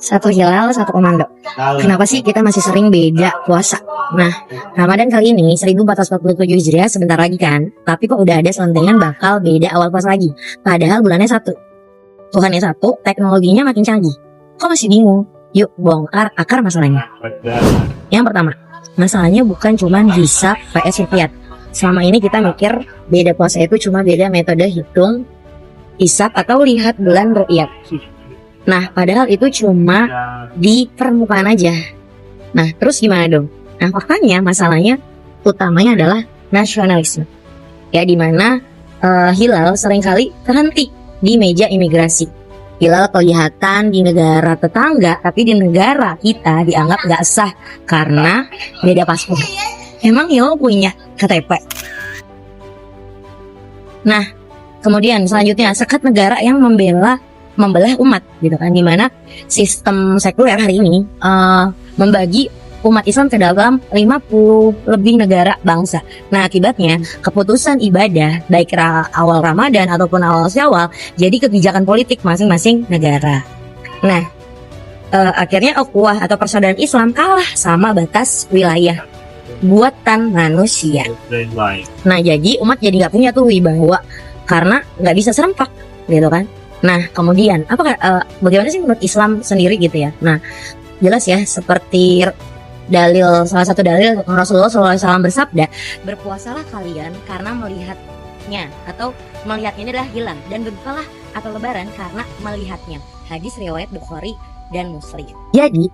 Satu hilal, satu komando. Kenapa sih kita masih sering beda puasa? Nah, Ramadan kali ini 1447 Hijriah sebentar lagi kan. Tapi kok udah ada selentingan bakal beda awal puasa lagi. Padahal bulannya satu. Tuhannya satu, teknologinya makin canggih. Kok masih bingung? Yuk bongkar akar masalahnya. Yang pertama, masalahnya bukan cuma hisab vs ruqyah. Selama ini kita mikir beda puasa itu cuma beda metode hitung hisab atau lihat bulan ruqyah. Nah, padahal itu cuma di permukaan aja. Nah, terus gimana dong? Nah, faktanya masalahnya utamanya adalah nasionalisme. Ya, dimana hilal seringkali terhenti di meja imigrasi. Hilal kelihatan di negara tetangga, tapi di negara kita dianggap nggak sah karena beda paspor. Emang hilal punya KTP? Nah, kemudian selanjutnya sekat negara yang membelah umat gitu kan, dimana sistem sekuler hari ini membagi umat Islam ke dalam 50 lebih negara bangsa. Nah, akibatnya keputusan ibadah baik awal Ramadan ataupun awal Syawal jadi kebijakan politik masing-masing negara. Nah, akhirnya ukhuwah atau persaudaraan Islam kalah sama batas wilayah buatan manusia. Nah, jadi umat jadi nggak punya tuh wibawa karena nggak bisa serempak gitu kan. Nah, kemudian bagaimana sih menurut Islam sendiri gitu ya? Nah, jelas ya, seperti salah satu dalil Rasulullah SAW bersabda, berpuasalah kalian karena melihatnya, atau melihatnya ini adalah hilal, dan berbukalah atau lebaran karena melihatnya. Hadis riwayat Bukhari dan Muslim. Jadi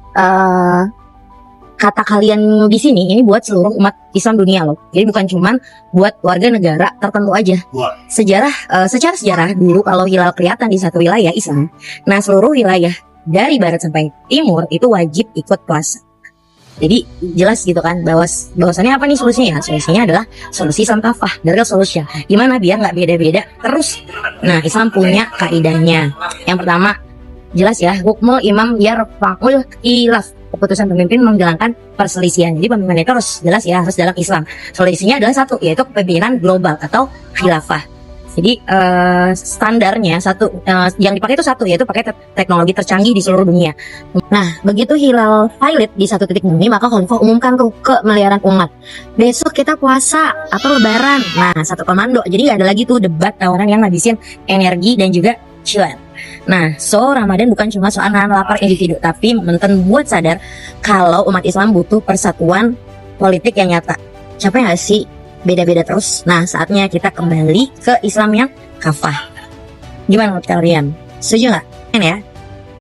kata kalian di sini ini buat seluruh umat Islam dunia loh. Jadi bukan cuman buat warga negara tertentu aja. Secara sejarah dulu kalau hilal kelihatan di satu wilayah Islam, nah seluruh wilayah dari barat sampai timur itu wajib ikut puasa. Jadi jelas gitu kan bahwasannya apa nih solusinya? Solusinya adalah solusi Islam kafah, dari solusi. Gimana biar nggak beda-beda terus? Nah, Islam punya kaidahnya. Yang pertama, jelas ya, hukmul imam yarfa'ul khilaf. Keputusan pemimpin menjalankan perselisihan. Jadi pemimpin itu harus jelas ya, harus dalam Islam. Solusinya adalah satu, yaitu kepemimpinan global atau khilafah. Jadi standarnya yang dipakai itu satu, yaitu pakai teknologi tercanggih di seluruh dunia. Nah, begitu hilal violet di satu titik bumi, maka khalifah umumkan tuh ke miliaran umat, besok kita puasa atau lebaran. Nah, satu komando. Jadi nggak ada lagi tuh debat orang yang ngabisin energi dan juga cuan. Nah, Ramadan bukan cuma soal nahan lapar individu, tapi menten buat sadar kalau umat Islam butuh persatuan politik yang nyata. Capek nggak sih beda-beda terus? Nah, saatnya kita kembali ke Islam yang kafah. Gimana menurut kalian? Setuju nggak? Ya.